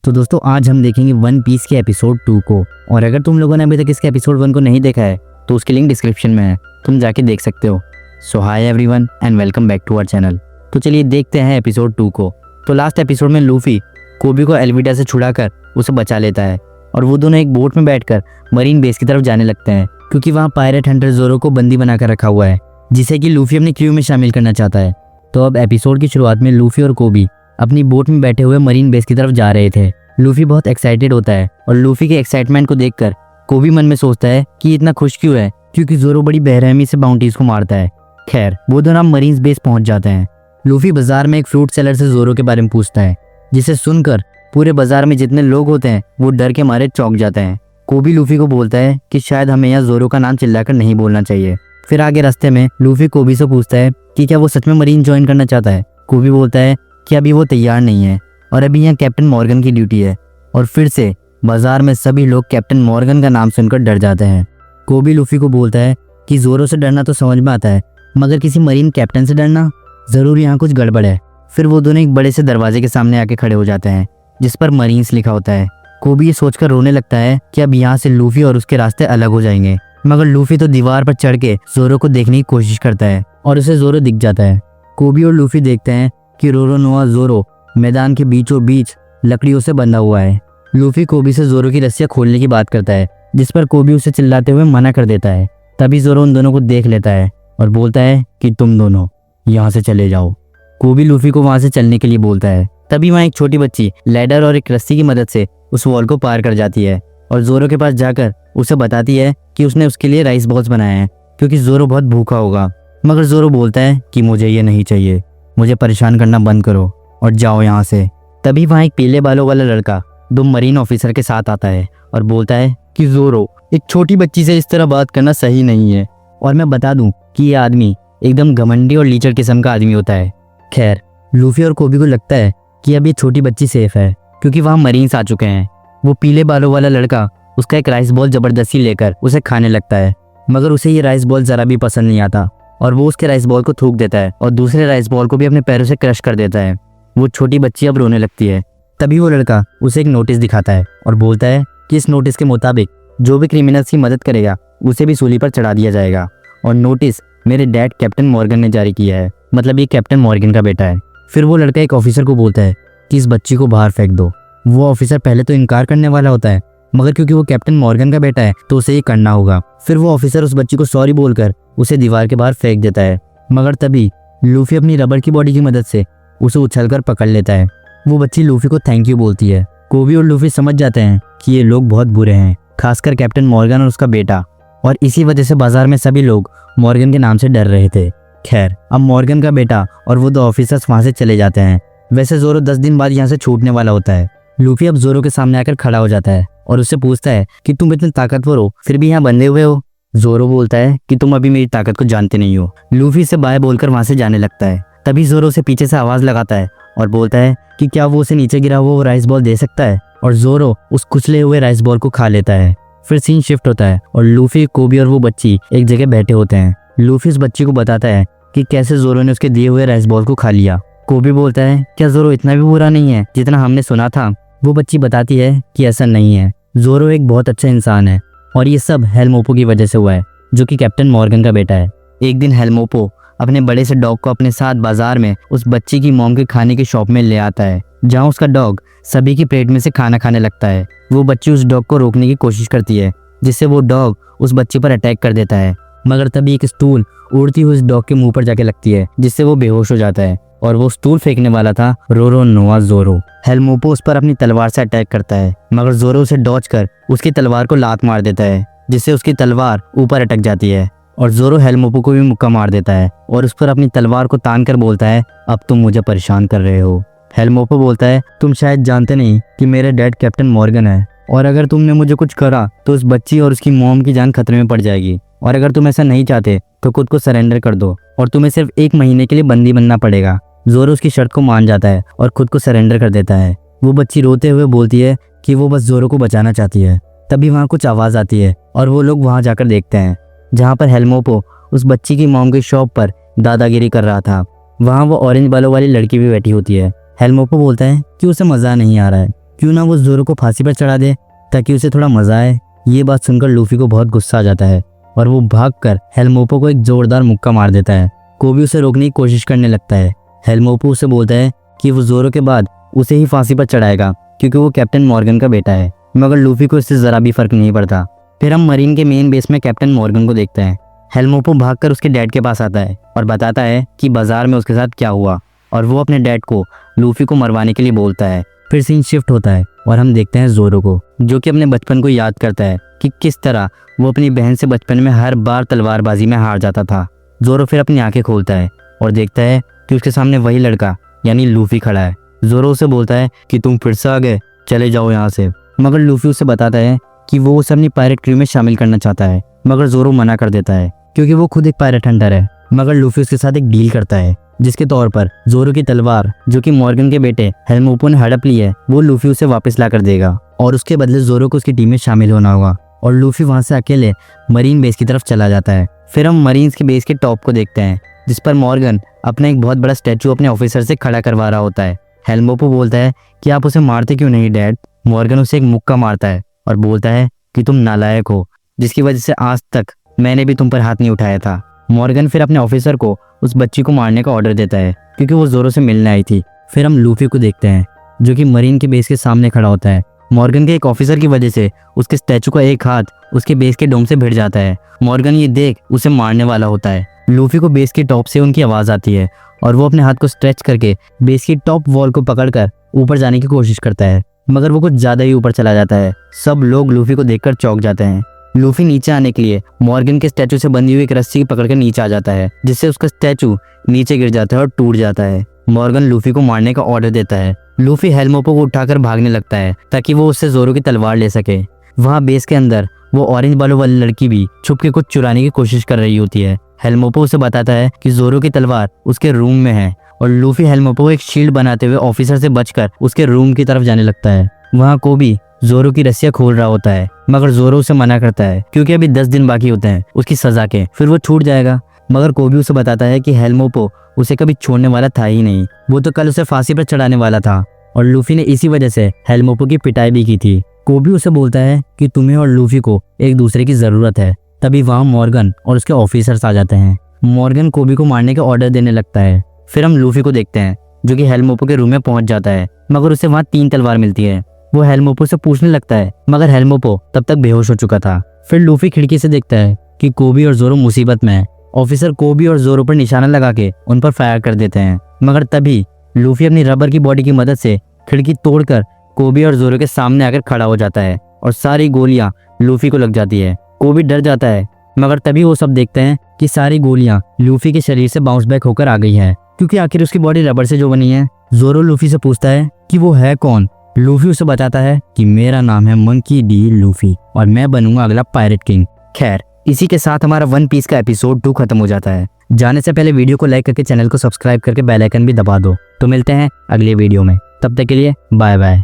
तो दोस्तों आज हम देखेंगे वन पीस के एपिसोड 2 को। और अगर तुम लोगों ने अभी तक इसके एपिसोड 1 को नहीं देखा है तो उसकी लिंक डिस्क्रिप्शन में है, तुम जाके देख सकते हो। So hi everyone and welcome back to our channel. तो चलिए देखते हैं एपिसोड 2 को। तो लास्ट एपिसोड में लूफी कोबी को एल्विडा से छुड़ाकर उसे बचा लेता है और वो दोनों एक बोट में बैठकर मरीन बेस की तरफ जाने लगते हैं, क्योंकि वहाँ पायरेट हंटर जोरो को बंदी बनाकर रखा हुआ है, जिसे कि लूफी अपनी क्रू में शामिल करना चाहता है। तो अब एपिसोड की शुरुआत में लूफी और कोबी अपनी बोट में बैठे हुए मरीन बेस की तरफ जा रहे थे। लूफी बहुत एक्साइटेड होता है और लूफी के एक्साइटमेंट को देखकर कोबी मन में सोचता है कि ये इतना खुश क्यों है, क्योंकि जोरो बड़ी बेरहमी से बाउंटीज को मारता है। खैर वो दोनों मरीन बेस पहुंच जाते हैं। लूफी बाजार में एक फ्रूट सेलर से जोरो के बारे में पूछता है, जिसे सुनकर पूरे बाजार में जितने लोग होते हैं वो डर के मारे चौंक जाते हैं। कोबी लूफी को बोलता है कि शायद हमें यहाँ जोरो का नाम चिल्लाकर नहीं बोलना चाहिए। फिर आगे रास्ते में लूफी कोबी से पूछता है कि क्या वो सच में मरीन ज्वाइन करना चाहता है। कोबी बोलता है कि अभी वो तैयार नहीं है और अभी यहाँ कैप्टन मॉर्गन की ड्यूटी है। और फिर से बाजार में सभी लोग कैप्टन मॉर्गन का नाम सुनकर डर जाते हैं। कोबी लूफी को बोलता है कि जोरो से डरना तो समझ में आता है, मगर किसी मरीन कैप्टन से डरना, जरूर यहाँ कुछ गड़बड़ है। फिर वो दोनों एक बड़े से दरवाजे के सामने आके खड़े हो जाते हैं जिस पर मरीन्स लिखा होता है। कोबी ये सोचकर रोने लगता है कि अब यहाँ से लूफी और उसके रास्ते अलग हो जाएंगे, मगर लूफी तो दीवार पर चढ़ के जोरो को देखने की कोशिश करता है और उसे जोरो दिख जाता है। कोबी और लूफी देखते हैं कि रोरोनोआ जोरो मैदान के बीचों बीच लकड़ियों से बंधा हुआ है। लूफी कोबी से जोरो की रस्सियां खोलने की बात करता है, जिस पर कोबी उसे चिल्लाते हुए मना कर देता है। तभी जोरो उन दोनों को देख लेता है और बोलता है कि तुम दोनों यहाँ से चले जाओ। कोबी लूफी को वहां से चलने के लिए बोलता है। तभी वहाँ एक छोटी बच्ची लैडर और एक रस्सी की मदद से उस वॉल को पार कर जाती है और जोरो के पास जाकर उसे बताती है कि उसने उसके लिए राइस बॉल्स बनाए हैं, क्योंकि जोरो बहुत भूखा होगा। मगर जोरो बोलता है कि मुझे ये नहीं चाहिए, मुझे परेशान करना बंद करो और जाओ यहाँ से। तभी वहाँ एक पीले बालों वाला लड़का दो मरीन ऑफिसर के साथ आता है और बोलता है कि जोरो, एक छोटी बच्ची से इस तरह बात करना सही नहीं है, और मैं बता दूं कि ये आदमी एकदम घमंडी और लीचड़ किस्म का आदमी होता है। खैर लूफी और कोबी को लगता है कि अब ये छोटी बच्ची सेफ है, क्योंकि वहाँ मरीन्स आ चुके हैं। वो पीले बालों वाला लड़का उसका एक राइस बॉल जबरदस्ती लेकर उसे खाने लगता है, मगर उसे ये राइस बॉल जरा भी पसंद नहीं आता और वो उसके राइस बॉल को थूक देता है और दूसरे राइस बॉल को भी अपने पैरों से क्रश कर देता है। वो छोटी बच्ची अब रोने लगती है। तभी वो लड़का उसे एक नोटिस दिखाता है और बोलता है कि इस नोटिस के मुताबिक जो भी क्रिमिनल्स की मदद करेगा उसे भी सूली पर चढ़ा दिया जाएगा। और नोटिस मेरे डैड कैप्टन मॉर्गन ने जारी किया है, मतलब ये कैप्टन मॉर्गन का बेटा है। फिर वो लड़का एक ऑफिसर को बोलता है कि इस बच्ची को बाहर फेंक दो। वो ऑफिसर पहले तो इनकार करने वाला होता है, मगर क्योंकि वो कैप्टन मॉर्गन का बेटा है तो उसे ये करना होगा। फिर वो ऑफिसर उस बच्ची को सॉरी बोलकर उसे दीवार के बाहर फेंक देता है, मगर तभी लूफी अपनी रबर की बॉडी की मदद से उसे उछलकर पकड़ लेता है। वो बच्ची लूफी को थैंक यू बोलती है। कोबी और लूफी समझ जाते हैं कि ये लोग बहुत बुरे हैं, खासकर कैप्टन मॉर्गन और उसका बेटा, और इसी वजह से बाजार में सभी लोग मॉर्गन के नाम से डर रहे थे। खैर अब मॉर्गन का बेटा और वो दो ऑफिसर्स वहां से चले जाते हैं। वैसे जोरो 10 दिन बाद यहाँ से छूटने वाला होता है। लूफी अब जोरो के सामने आकर खड़ा हो जाता है और उससे पूछता है कि तुम इतने ताकतवर हो फिर भी यहाँ बंधे हुए हो। जोरो बोलता है कि तुम अभी मेरी ताकत को जानते नहीं हो। लूफी से बाय बोलकर वहां से जाने लगता है। तभी जोरो उसे पीछे से आवाज लगाता है और बोलता है कि क्या वो उसे नीचे गिरा हुआ राइस बॉल दे सकता है, और जोरो उस कुचले हुए राइस बॉल को खा लेता है। फिर सीन शिफ्ट होता है और लूफी, कोबी और वो बच्ची एक जगह बैठे होते हैं। लूफी उस बच्ची को बताता है कि कैसे जोरो ने उसके दिए हुए राइस बॉल को खा लिया। कोबी बोलता है क्या जोरो इतना भी बुरा नहीं है जितना हमने सुना था। वो बच्ची बताती है कि ऐसा नहीं है, जोरो एक बहुत अच्छा इंसान है और ये सब हेलमोपो की वजह से हुआ है, जो कि कैप्टन मॉर्गन का बेटा है। एक दिन हेलमोपो अपने बड़े से डॉग को अपने साथ बाजार में उस बच्ची की मॉम के खाने की शॉप में ले आता है, जहाँ उसका डॉग सभी की प्लेट में से खाना खाने लगता है। वो बच्ची उस डॉग को रोकने की कोशिश करती है, जिससे वो डॉग उस बच्ची पर अटैक कर देता है, मगर तभी एक स्टूल उड़ती हुई उस डॉग के मुंह पर जाके लगती है, जिससे वो बेहोश हो जाता है। और वो स्टूल फेंकने वाला था रोरोनोआ जोरो। हेलमोपो उस पर अपनी तलवार से अटैक करता है, मगर जोरो उसे डॉच कर उसकी तलवार को लात मार देता है, जिससे उसकी तलवार ऊपर अटक जाती है। और जोरो हेलमोपो को भी मुक्का मार देता है और उस पर अपनी तलवार को तान कर बोलता है अब तुम मुझे परेशान कर रहे हो। हेलमोपो बोलता है तुम शायद जानते नहीं कि मेरे डैड कैप्टन मॉर्गन है, और अगर तुमने मुझे कुछ करा तो उस बच्ची और उसकी मॉम की जान खतरे में पड़ जाएगी, और अगर तुम ऐसा नहीं चाहते तो खुद को सरेंडर कर दो और तुम्हें सिर्फ 1 महीने के लिए बंदी बनना पड़ेगा। जोरो उसकी शर्त को मान जाता है और खुद को सरेंडर कर देता है। वो बच्ची रोते हुए बोलती है कि वो बस जोरो को बचाना चाहती है। तभी वहाँ कुछ आवाज़ आती है और वो लोग वहाँ जाकर देखते हैं, जहाँ पर हेलमोपो उस बच्ची की मॉम की शॉप पर दादागिरी कर रहा था। वहाँ वो ऑरेंज बालों वाली लड़की भी बैठी होती है। हेलमोपो बोलता है कि उसे मज़ा नहीं आ रहा है, क्यों ना वो जोरो को फांसी पर चढ़ा दे ताकि उसे थोड़ा मजा आए। ये बात सुनकर लूफी को बहुत गुस्सा आ जाता है और वो भागकर हेलमोपो को एक जोरदार मुक्का मार देता है। कोबी उसे रोकने की कोशिश करने लगता है। हेलमोपो उसे बोलता है कि वो जोरो के बाद उसे ही फांसी पर चढ़ाएगा क्योंकि वो कैप्टन मॉर्गन का बेटा है, मगर लूफी को इससे ज़रा भी फर्क नहीं पड़ता। फिर हम मरीन के मेन बेस में कैप्टन मॉर्गन को देखते हैं। हेलमोपो भागकर उसके डैड के पास आता है और बताता है कि बाजार में उसके साथ क्या हुआ और वो अपने डैड को लूफी को मरवाने के लिए बोलता है। फिर सीन शिफ्ट होता है और हम देखते हैं जोरो को, जो कि अपने बचपन को याद करता है कि किस तरह वो अपनी बहन से बचपन में हर बार तलवारबाजी में हार जाता था। जोरो फिर अपनी आंखें खोलता है और देखता है कि उसके सामने वही लड़का यानी लूफी खड़ा है। जोरो उसे बोलता है कि तुम फिर से आ गए, चले जाओ यहाँ से। मगर लूफी उसे बताता है कि वो उसे अपनी पायरेट क्रू में शामिल करना चाहता है, मगर जोरो मना कर देता है क्योंकि वो खुद एक पायरेट हंटर है। मगर लूफी उसके साथ एक डील करता है जिसके तौर पर जोरो की तलवार जो कि मॉर्गन के बेटे हेलमोपो ने हड़प ली है वो लूफी उसे वापस ला कर देगा और उसके बदले जोरो को उसकी टीम में शामिल होना होगा। और लूफी वहां से अकेले मरीन बेस की तरफ चला जाता है। फिर हम मरीन्स के बेस के टॉप को देखते हैं जिस पर मॉर्गन अपना एक बहुत बड़ा स्टैचू अपने ऑफिसर से खड़ा करवा रहा होता है। हेलमोपो बोलता है कि आप उसे मारते क्यों नहीं डैड। मॉर्गन उसे एक मुक्का मारता है और बोलता है कि तुम नालायक हो, जिसकी वजह से आज तक मैंने भी तुम पर हाथ नहीं उठाया था। मॉर्गन फिर अपने ऑफिसर को उस बच्ची को मारने का ऑर्डर देता है क्योंकि वो जोरो से मिलने आई थी। फिर हम लूफी को देखते हैं जो कि मरीन के बेस के सामने खड़ा होता है। मॉर्गन के एक ऑफिसर की वजह से उसके स्टैचू का एक हाथ उसके बेस के डोम से भिड़ जाता है। मॉर्गन ये देख उसे मारने वाला होता है। लूफी को बेस के टॉप से उनकी आवाज़ आती है और वो अपने हाथ को स्ट्रेच करके बेस की टॉप वॉल को पकड़कर ऊपर जाने की कोशिश करता है, मगर वो कुछ ज़्यादा ही ऊपर चला जाता है। सब लोग लूफी को देखकर चौंक जाते हैं। लूफी नीचे आने के लिए मॉर्गन के स्टैचू से बंधी हुई एक रस्सी पकड़कर नीचे आ जाता है, जिससे उसका स्टैचू नीचे गिर जाता है और टूट जाता है। मॉर्गन लूफी को मारने का ऑर्डर देता है। लूफी हेलमोपो को उठाकर भागने लगता है ताकि वो उससे जोरो की तलवार ले सके। वहाँ बेस के अंदर वो ऑरेंज बालों वाली लड़की भी छुप के कुछ चुराने की कोशिश कर रही होती है। हेलमोपो उसे बताता है कि जोरो की तलवार उसके रूम में है और लूफी हेलमोपो को एक शील्ड बनाते हुए ऑफिसर से बचकर उसके रूम की तरफ जाने लगता है। वहाँ कोबी जोरो की रस्सियां खोल रहा होता है, मगर जोरो उसे मना करता है क्योंकि अभी 10 दिन बाकी होते हैं उसकी सजा के, फिर वो छूट जाएगा। मगर कोबी उसे बताता है कि हेलमोपो उसे कभी छोड़ने वाला था ही नहीं, वो तो कल उसे फांसी पर चढ़ाने वाला था और लूफी ने इसी वजह से हेलमोपो की पिटाई भी की थी। कोबी उसे बोलता है कि तुम्हें और लूफी को एक दूसरे की जरूरत है। तभी वहाँ मॉर्गन और उसके ऑफिसर्स आ जाते हैं। मॉर्गन कोबी को मारने का ऑर्डर देने लगता है। फिर हम लूफी को देखते हैं जो कि हेलमोपो के रूम में पहुंच जाता है, मगर उसे वहाँ 3 तलवार मिलती है। वो हेलमोपो से पूछने लगता है, मगर हेलमोपो तब तक बेहोश हो चुका था। फिर लूफी खिड़की से देखता है कि कोबी और जोरो मुसीबत में है। ऑफिसर कोबी और जोरो पर निशाना लगा के उन पर फायर कर देते हैं, मगर तभी लूफी अपनी रबर की बॉडी की मदद से खिड़की तोड़कर कोबी और जोरो के सामने आकर खड़ा हो जाता है और सारी गोलियां लूफी को लग जाती है। कोबी डर जाता है, मगर तभी वो सब देखते हैं कि सारी गोलियां लूफी के शरीर से बाउंस बैक होकर आ गई है क्योंकि आखिर उसकी बॉडी रबर से जो बनी है। जोरो लूफी से पूछता है कि वो है कौन। लूफी उसे बताता है कि मेरा नाम है मंकी डी लूफी और मैं बनूंगा अगला पायरेट किंग। खैर, इसी के साथ हमारा वन पीस का एपिसोड 2 खत्म हो जाता है। जाने से पहले वीडियो को लाइक करके चैनल को सब्सक्राइब करके बेल आइकन भी दबा दो। तो मिलते हैं अगले वीडियो में, तब तक के लिए बाय बाय।